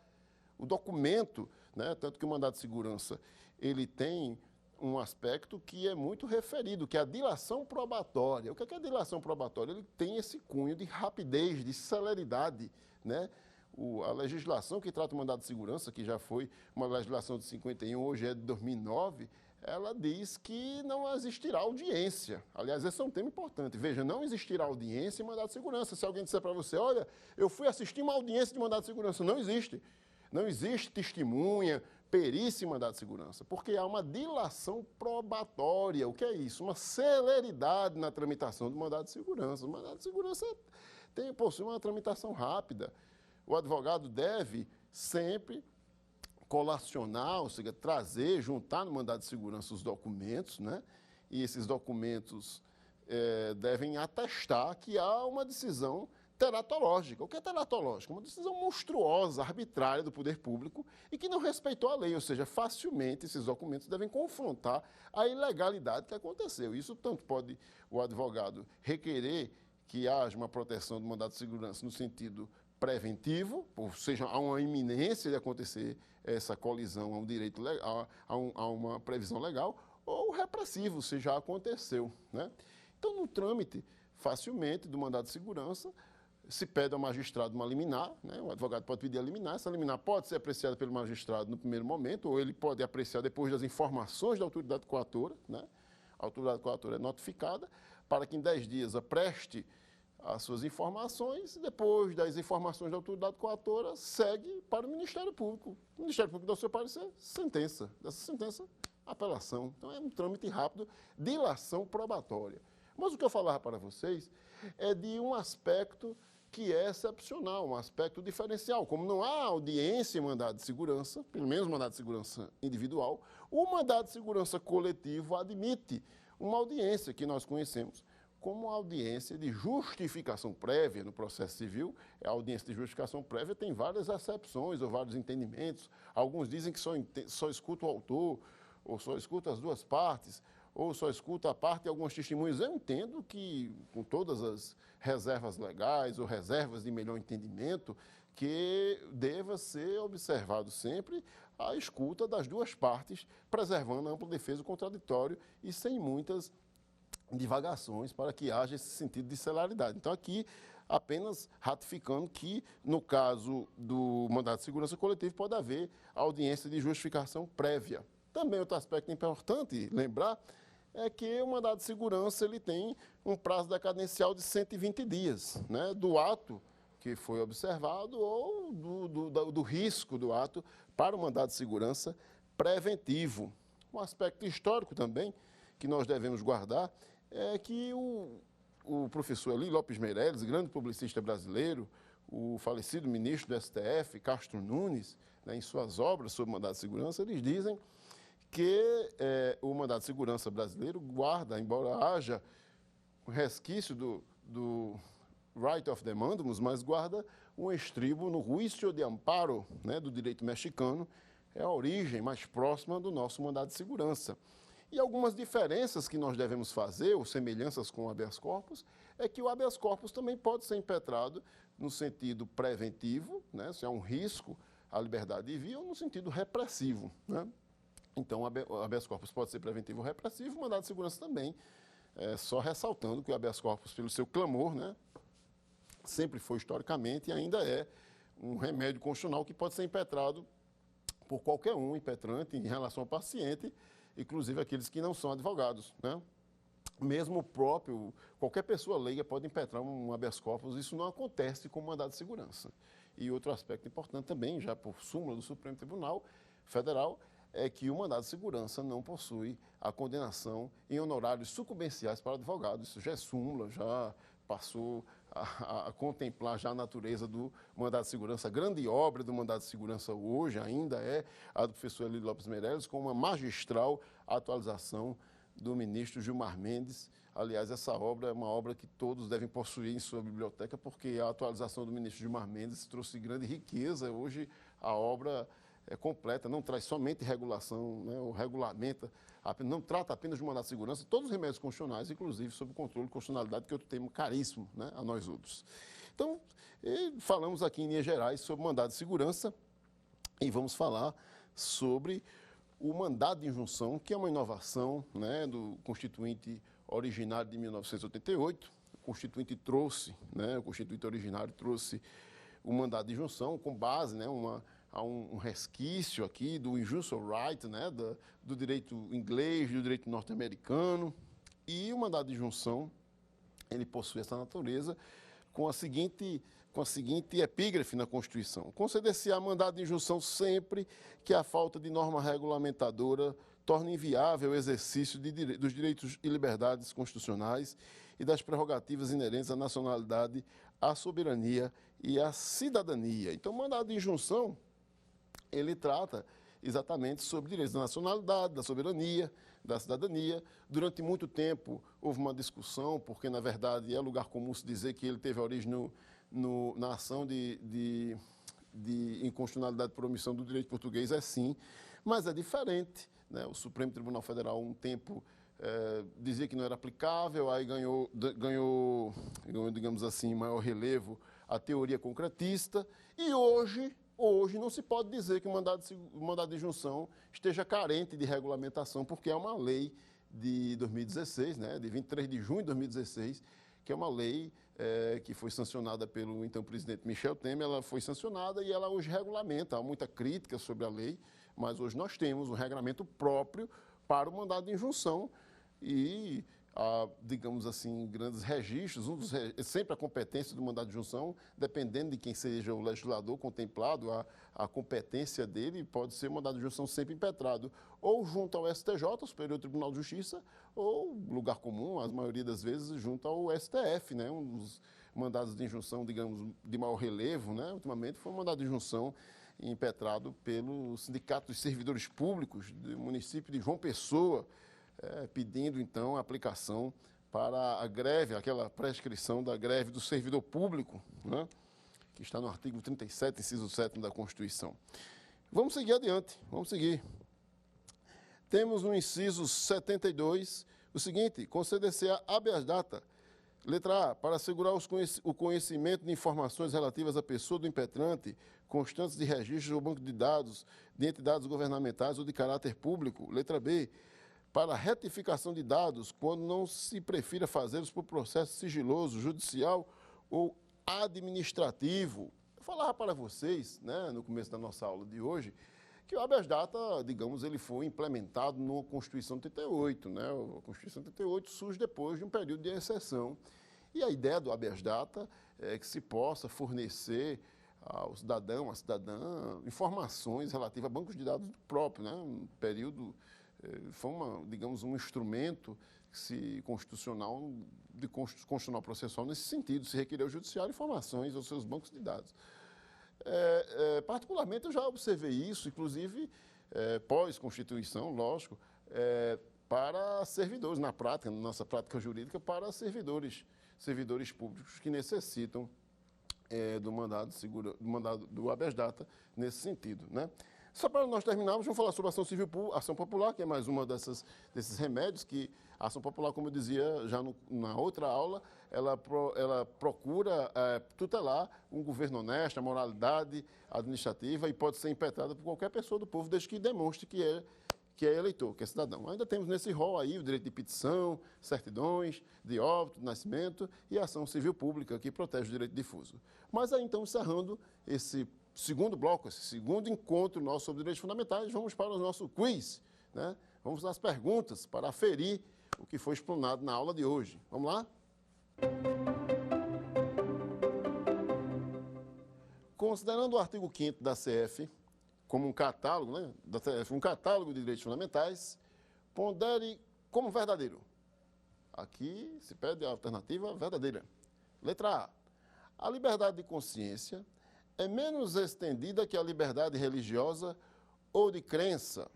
O documento, né, tanto que o mandado de segurança, ele tem um aspecto que é muito referido, que é a dilação probatória. O que é a dilação probatória? Ele tem esse cunho de rapidez, de celeridade, né? A legislação que trata o mandado de segurança, que já foi uma legislação de 51, hoje é de 2009, ela diz que não existirá audiência. Aliás, esse é um tema importante. Veja, não existirá audiência em mandado de segurança. Se alguém disser para você, olha, eu fui assistir uma audiência de mandado de segurança, não existe. Não existe testemunha, perícia em mandado de segurança, porque há uma dilação probatória. O que é isso? Uma celeridade na tramitação do mandado de segurança. O mandado de segurança possui uma tramitação rápida. O advogado deve sempre colacionar, ou seja, trazer, juntar no mandado de segurança os documentos, né? E esses documentos devem atestar que há uma decisão teratológica. O que é teratológica? Uma decisão monstruosa, arbitrária do poder público e que não respeitou a lei, ou seja, facilmente esses documentos devem confrontar a ilegalidade que aconteceu. Isso tanto pode o advogado requerer que haja uma proteção do mandado de segurança no sentido preventivo, ou seja, há uma iminência de acontecer essa colisão a um direito legal, a uma previsão legal, ou repressivo, se já aconteceu, né? Então, no trâmite, facilmente, do mandado de segurança, se pede ao magistrado uma liminar, né? O advogado pode pedir a liminar, essa liminar pode ser apreciada pelo magistrado no primeiro momento, ou ele pode apreciar depois das informações da autoridade coatora, né? A autoridade coatora é notificada para que em 10 dias apreste as suas informações, depois das informações da autoridade coatora, segue para o Ministério Público. O Ministério Público dá o seu parecer, sentença. Dessa sentença, apelação. Então, é um trâmite rápido, dilação probatória. Mas o que eu falava para vocês é de um aspecto que é excepcional, um aspecto diferencial. Como não há audiência em mandado de segurança, pelo menos mandado de segurança individual, o mandado de segurança coletivo admite uma audiência que nós conhecemos como audiência de justificação prévia no processo civil. A audiência de justificação prévia tem várias acepções ou vários entendimentos. Alguns dizem que só escuta o autor, ou só escuta as duas partes, ou só escuta a parte de alguns testemunhos. Eu entendo que, com todas as reservas legais ou reservas de melhor entendimento, que deva ser observado sempre a escuta das duas partes, preservando a ampla defesa do contraditório e sem muitas divagações para que haja esse sentido de celeridade. Então, aqui, apenas ratificando que, no caso do mandado de segurança coletivo, pode haver audiência de justificação prévia. Também outro aspecto importante lembrar é que o mandado de segurança ele tem um prazo decadencial de 120 dias, né, do ato que foi observado ou do risco do ato para o mandado de segurança preventivo. Um aspecto histórico também que nós devemos guardar é que o professor Eli Lopes Meireles, grande publicista brasileiro, o falecido ministro do STF, Castro Nunes, né, em suas obras sobre mandado de segurança, eles dizem que o mandado de segurança brasileiro guarda, embora haja um resquício do right of the mandamus, mas guarda um estribo no juízo de amparo, né, do direito mexicano, é a origem mais próxima do nosso mandado de segurança. E algumas diferenças que nós devemos fazer, ou semelhanças com o habeas corpus, é que o habeas corpus também pode ser impetrado no sentido preventivo, né, se há um risco à liberdade de vir, ou no sentido repressivo, né? Então, o habeas corpus pode ser preventivo ou repressivo, o mandado de segurança também, só ressaltando que o habeas corpus, pelo seu clamor, né, sempre foi historicamente e ainda é um remédio constitucional que pode ser impetrado por qualquer um impetrante em relação ao paciente, inclusive aqueles que não são advogados, né? Mesmo o próprio, qualquer pessoa leiga pode impetrar um habeas corpus, isso não acontece com o mandado de segurança. E outro aspecto importante também, já por súmula do Supremo Tribunal Federal, é que o mandado de segurança não possui a condenação em honorários sucumbenciais para advogados. Isso já é súmula, já passou a contemplar já a natureza do mandado de segurança. A grande obra do mandado de segurança hoje ainda é a do professor Eli Lopes Meireles, com uma magistral atualização do ministro Gilmar Mendes. Aliás, essa obra é uma obra que todos devem possuir em sua biblioteca, porque a atualização do ministro Gilmar Mendes trouxe grande riqueza. Hoje, a obra é completa, não traz somente regulação, né, ou regulamenta, não trata apenas de mandado de segurança, todos os remédios constitucionais, inclusive sobre controle de constitucionalidade, que é outro tema caríssimo, né, a nós outros. Então, falamos aqui em linhas gerais sobre mandado de segurança e vamos falar sobre o mandado de injunção, que é uma inovação, né, do Constituinte originário de 1988. O Constituinte trouxe, né, o Constituinte originário trouxe o mandado de injunção com base, né, há um resquício aqui do injunctive right, né, do direito inglês, do direito norte-americano, e o mandado de injunção, ele possui essa natureza com a seguinte epígrafe na Constituição: conceder-se-á mandado de injunção sempre que a falta de norma regulamentadora torne inviável o exercício dos direitos e liberdades constitucionais e das prerrogativas inerentes à nacionalidade, à soberania e à cidadania. Então, o mandado de injunção, ele trata exatamente sobre direitos da nacionalidade, da soberania, da cidadania. Durante muito tempo houve uma discussão, porque, na verdade, é lugar comum se dizer que ele teve origem na ação de inconstitucionalidade por omissão do direito português, é sim, mas é diferente, né? O Supremo Tribunal Federal, um tempo, dizia que não era aplicável, aí ganhou, digamos assim, maior relevo a teoria concretista, e hoje não se pode dizer que o mandado de injunção esteja carente de regulamentação, porque é uma lei de 2016, né, de 23 de junho de 2016, que é uma lei que foi sancionada pelo então presidente Michel Temer. Ela foi sancionada e ela hoje regulamenta. Há muita crítica sobre a lei, mas hoje nós temos um regulamento próprio para o mandado de injunção e digamos assim, grandes registros. Sempre a competência do mandado de injunção, dependendo de quem seja o legislador contemplado, a competência dele pode ser mandado de injunção sempre impetrado, ou junto ao STJ, o Superior Tribunal de Justiça, ou lugar comum, a maioria das vezes, junto ao STF, né? Um dos mandados de injunção, digamos, de maior relevo, né, ultimamente, foi um mandado de injunção impetrado pelo Sindicato dos Servidores Públicos do município de João Pessoa, pedindo, então, a aplicação para a greve, aquela prescrição da greve do servidor público, né, que está no artigo 37, inciso 7º da Constituição. Vamos seguir adiante, vamos seguir. Temos no inciso 72 o seguinte: conceder-se-á habeas data, letra A, para assegurar o conhecimento de informações relativas à pessoa do impetrante, constantes de registros ou banco de dados de entidades governamentais ou de caráter público. Letra B, para retificação de dados, quando não se prefira fazê-los por processo sigiloso, judicial ou administrativo. Eu falava para vocês, né, no começo da nossa aula de hoje, que o habeas data, digamos, ele foi implementado na Constituição de 88, né? A Constituição de 88 surge depois de um período de exceção. E a ideia do habeas data é que se possa fornecer ao cidadão, à cidadã, informações relativas a bancos de dados próprios, né? Um período, foi digamos, um instrumento constitucional processual nesse sentido, se requerer ao judiciário informações aos seus bancos de dados. Particularmente, eu já observei isso, inclusive, pós-Constituição, lógico, para servidores, na prática, na nossa prática jurídica, para servidores públicos que necessitam do mandado do habeas data nesse sentido, né? Só para nós terminarmos, vamos falar sobre ação popular, que é mais uma desses remédios, que a ação popular, como eu dizia já na outra aula, ela procura tutelar um governo honesto, a moralidade administrativa, e pode ser impetrada por qualquer pessoa do povo, desde que demonstre que é eleitor, que é cidadão. Ainda temos nesse rol aí o direito de petição, certidões de óbito, de nascimento e a ação civil pública, que protege o direito difuso. Mas aí, então, encerrando esse segundo bloco, esse segundo encontro nosso sobre direitos fundamentais, vamos para o nosso quiz, né? Vamos às perguntas para aferir o que foi explanado na aula de hoje. Vamos lá? Considerando o artigo 5º da CF como um catálogo, né, da CF, um catálogo de direitos fundamentais, pondere como verdadeiro. Aqui se pede a alternativa verdadeira. Letra A. A liberdade de consciência é menos estendida que a liberdade religiosa ou de crença.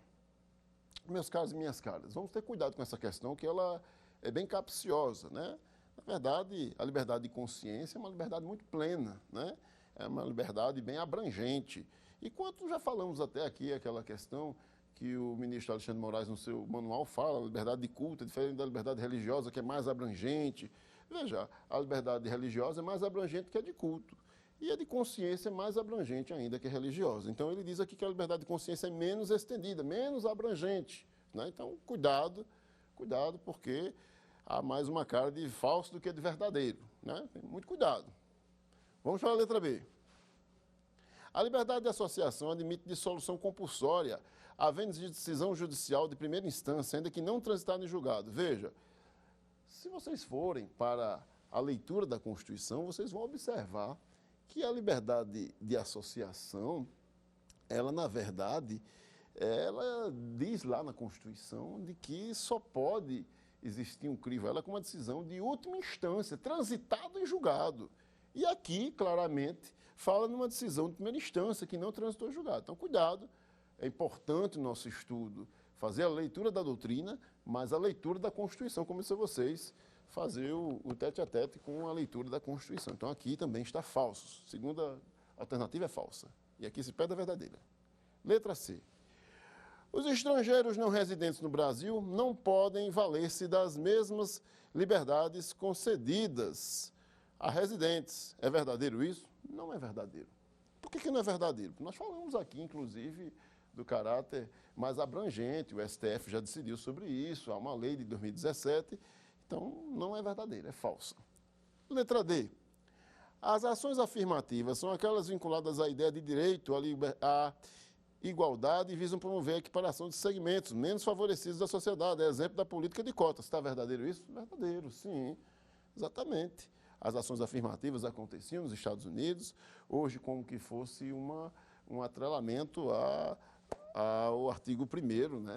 Meus caros e minhas caras, vamos ter cuidado com essa questão, que ela é bem capciosa, né? Na verdade, a liberdade de consciência é uma liberdade muito plena, né? É uma liberdade bem abrangente. E quanto já falamos até aqui, aquela questão que o ministro Alexandre de Moraes, no seu manual, fala, a liberdade de culto é diferente da liberdade religiosa, que é mais abrangente. Veja, a liberdade religiosa é mais abrangente que a de culto. E a de consciência é mais abrangente ainda que a religiosa. Então, ele diz aqui que a liberdade de consciência é menos estendida, menos abrangente, né? Então, cuidado, porque há mais uma cara de falso do que de verdadeiro, né? Tem muito cuidado. Vamos para a letra B. A liberdade de associação admite dissolução compulsória, havendo decisão judicial de primeira instância, ainda que não transitada em julgado. Veja, se vocês forem para a leitura da Constituição, vocês vão observar que a liberdade de associação, ela, na verdade, ela diz lá na Constituição de que só pode existir um crivo, ela com uma decisão de última instância, transitado em julgado. E aqui, claramente, fala numa decisão de primeira instância, que não transitou em julgado. Então, cuidado, é importante no nosso estudo fazer a leitura da doutrina, mas a leitura da Constituição, como se vocês fazer o tete-a-tete com a leitura da Constituição. Então, aqui também está falso. Segunda alternativa é falsa. E aqui se pede a verdadeira. Letra C. Os estrangeiros não residentes no Brasil não podem valer-se das mesmas liberdades concedidas a residentes. É verdadeiro isso? Não é verdadeiro. Por que não é verdadeiro? Porque nós falamos aqui, inclusive, do caráter mais abrangente. O STF já decidiu sobre isso. Há uma lei de 2017. Então, não é verdadeira, é falsa. Letra D. As ações afirmativas são aquelas vinculadas à ideia de direito, à igualdade e visam promover a equiparação de segmentos menos favorecidos da sociedade. É exemplo da política de cotas. Está verdadeiro isso? Verdadeiro, sim. Exatamente. As ações afirmativas aconteciam nos Estados Unidos, hoje como que fosse um atrelamento ao artigo 1º, né,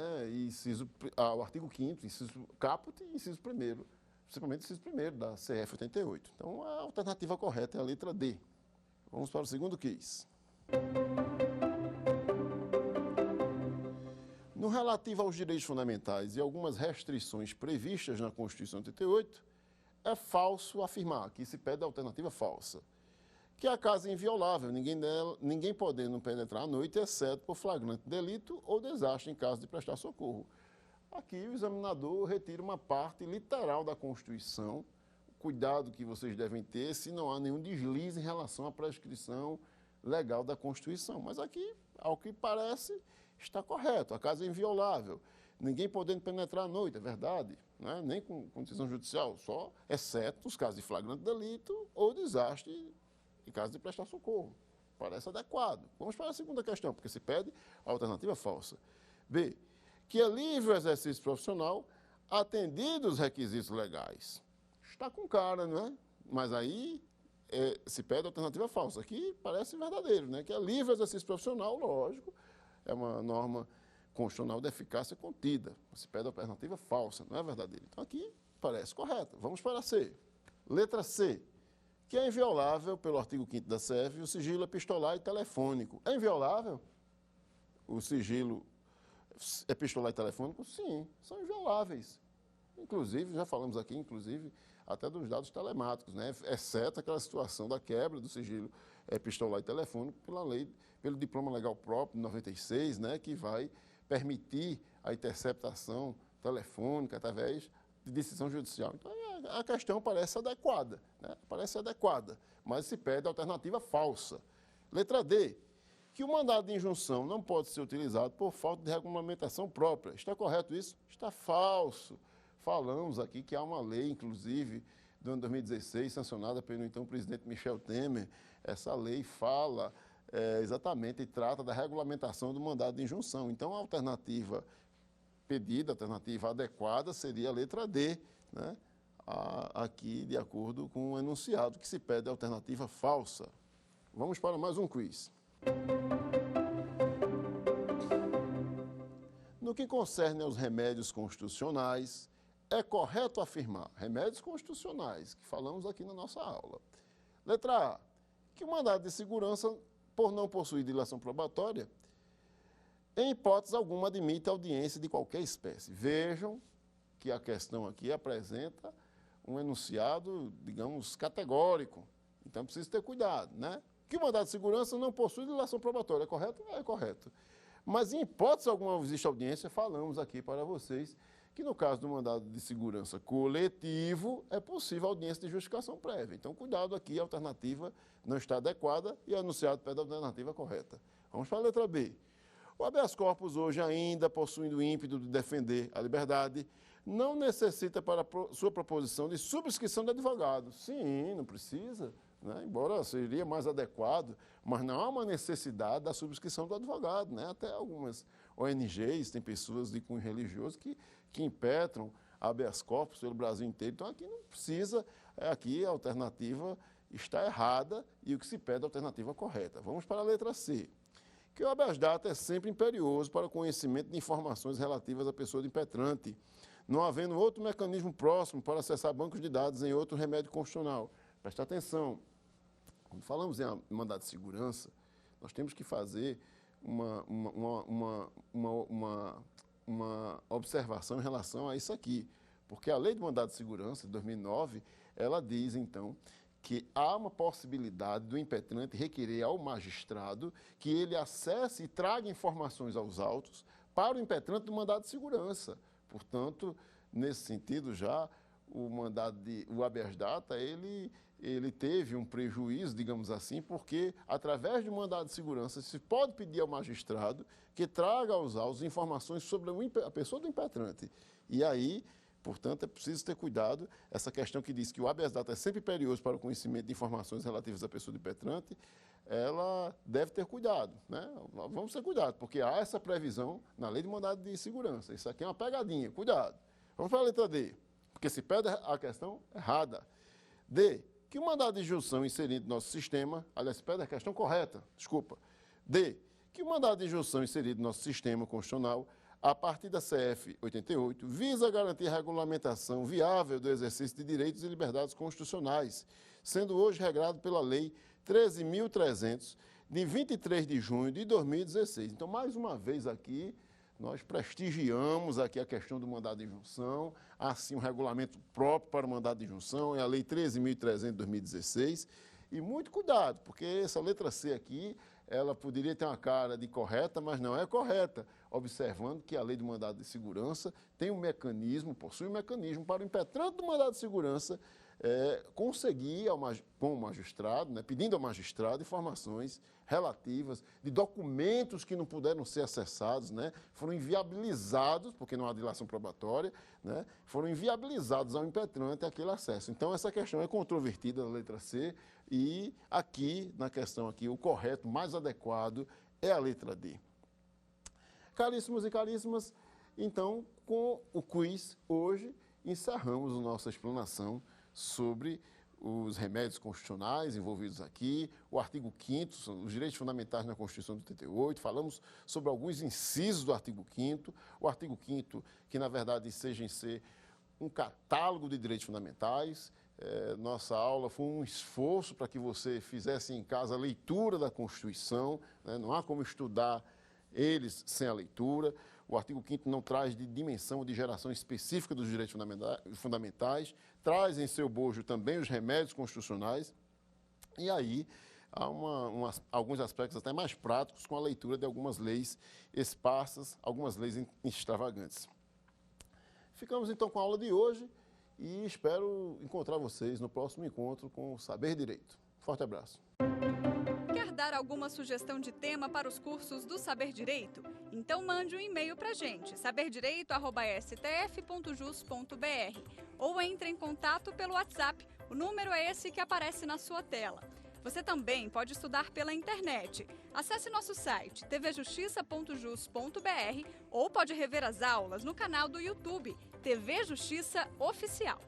ao artigo 5º, inciso caput e inciso 1º, principalmente inciso 1º da CF 88. Então, a alternativa correta é a letra D. Vamos para o segundo quiz. No relativo aos direitos fundamentais e algumas restrições previstas na Constituição 88, é falso afirmar, aqui se pede a alternativa falsa, que a casa é inviolável, ninguém podendo penetrar à noite, exceto por flagrante delito ou desastre em caso de prestar socorro. Aqui o examinador retira uma parte literal da Constituição, cuidado que vocês devem ter se não há nenhum deslize em relação à prescrição legal da Constituição. Mas aqui, ao que parece, está correto, a casa é inviolável, ninguém podendo penetrar à noite, é verdade, né? Nem com decisão judicial, só exceto os casos de flagrante delito ou desastre em caso de prestar socorro. Parece adequado. Vamos para a segunda questão, porque se pede a alternativa falsa. B. Que é livre o exercício profissional, atendidos os requisitos legais. Está com cara, não é? Mas aí se pede a alternativa falsa. Aqui parece verdadeiro, né? Que é livre o exercício profissional, lógico, é uma norma constitucional de eficácia contida. Se pede a alternativa falsa, não é verdadeiro. Então aqui parece correto. Vamos para a C. Letra C. Que é inviolável, pelo artigo 5º da CF, o sigilo epistolar e telefônico. É inviolável o sigilo epistolar e telefônico? Sim, são invioláveis. Inclusive, já falamos aqui, até dos dados telemáticos, né? Exceto aquela situação da quebra do sigilo epistolar e telefônico pela lei, pelo diploma legal próprio de 96, né? Que vai permitir a interceptação telefônica através de decisão judicial. Então, a questão parece adequada, né? Parece adequada, mas se pede a alternativa falsa. Letra D, que o mandado de injunção não pode ser utilizado por falta de regulamentação própria. Está correto isso? Está falso. Falamos aqui que há uma lei, inclusive, do ano 2016, sancionada pelo então presidente Michel Temer. Essa lei fala exatamente e trata da regulamentação do mandado de injunção. Então, a alternativa pedida, a alternativa adequada seria a letra D, né? Aqui, de acordo com o enunciado, que se pede a alternativa falsa. Vamos para mais um quiz. No que concerne aos remédios constitucionais, é correto afirmar, remédios constitucionais, que falamos aqui na nossa aula. Letra A, que o mandado de segurança, por não possuir dilação probatória, em hipótese alguma, admite audiência de qualquer espécie. Vejam que a questão aqui apresenta um enunciado, digamos, categórico. Então, precisa ter cuidado, né? Que o mandado de segurança não possui dilação probatória, é correto? É correto. Mas, em hipótese alguma, existe audiência, falamos aqui para vocês que, no caso do mandado de segurança coletivo, é possível audiência de justificação prévia. Então, cuidado aqui, a alternativa não está adequada e o enunciado pede a alternativa correta. Vamos para a letra B. O habeas corpus hoje, ainda possuindo o ímpeto de defender a liberdade, não necessita para sua proposição de subscrição de advogado. Sim, não precisa, né? Embora seria mais adequado, mas não há uma necessidade da subscrição do advogado, né? Até algumas ONGs, tem pessoas de cunho religioso que impetram habeas corpus pelo Brasil inteiro. Então, aqui não precisa, aqui a alternativa está errada e o que se pede é a alternativa correta. Vamos para a letra C. Que o habeas data é sempre imperioso para o conhecimento de informações relativas à pessoa do impetrante, não havendo outro mecanismo próximo para acessar bancos de dados em outro remédio constitucional. Presta atenção, quando falamos em mandado de segurança, nós temos que fazer uma observação em relação a isso aqui, porque a Lei de Mandado de Segurança, de 2009, ela diz, então, que há uma possibilidade do impetrante requerer ao magistrado que ele acesse e traga informações aos autos para o impetrante do mandado de segurança. Portanto, nesse sentido, já o habeas data, ele teve um prejuízo, digamos assim, porque através do mandado de segurança se pode pedir ao magistrado que traga aos autos informações sobre a pessoa do impetrante. E aí, portanto, é preciso ter cuidado. Essa questão que diz que o habeas data é sempre imperioso para o conhecimento de informações relativas à pessoa do impetrante, ela deve ter cuidado, né? Vamos ter cuidado, porque há essa previsão na Lei de Mandado de Segurança. Isso aqui é uma pegadinha, cuidado. Vamos para a letra D, porque se pede a questão errada. D, que o mandado de injunção inserido no nosso sistema, aliás, se pede a questão correta, desculpa. D, que o mandado de injunção inserido no nosso sistema constitucional, a partir da CF 88, visa garantir a regulamentação viável do exercício de direitos e liberdades constitucionais, sendo hoje regrado pela Lei 13.300, de 23 de junho de 2016. Então, mais uma vez aqui, nós prestigiamos aqui a questão do mandado de injunção, há sim um regulamento próprio para o mandado de injunção, é a Lei 13.300 de 2016, e muito cuidado, porque essa letra C aqui, ela poderia ter uma cara de correta, mas não é correta, observando que a Lei do Mandado de Segurança tem um mecanismo, possui um mecanismo para o impetrante do mandado de segurança conseguir, com o magistrado, né, pedindo ao magistrado informações relativas de documentos que não puderam ser acessados, né, foram inviabilizados, porque não há dilação probatória, né, foram inviabilizados ao impetrante aquele acesso. Então, essa questão é controvertida na letra C e aqui, na questão aqui, o correto, mais adequado é a letra D. Caríssimos e caríssimas, então, com o quiz, hoje, encerramos a nossa explanação sobre os remédios constitucionais envolvidos aqui, o artigo 5º, os direitos fundamentais na Constituição de 88, falamos sobre alguns incisos do artigo 5º, o artigo 5º, que na verdade seja em ser um catálogo de direitos fundamentais. Nossa aula foi um esforço para que você fizesse em casa a leitura da Constituição, né? Não há como estudar eles sem a leitura. O artigo 5º não traz de dimensão ou de geração específica dos direitos fundamentais, traz em seu bojo também os remédios constitucionais, e aí há alguns aspectos até mais práticos com a leitura de algumas leis esparsas, algumas leis extravagantes. Ficamos então com a aula de hoje e espero encontrar vocês no próximo encontro com o Saber Direito. Forte abraço. Quer dar alguma sugestão de tema para os cursos do Saber Direito? Então mande um e-mail para a gente, saberdireito@stf.jus.br, ou entre em contato pelo WhatsApp, o número é esse que aparece na sua tela. Você também pode estudar pela internet. Acesse nosso site tvjustiça.jus.br ou pode rever as aulas no canal do YouTube TV Justiça Oficial.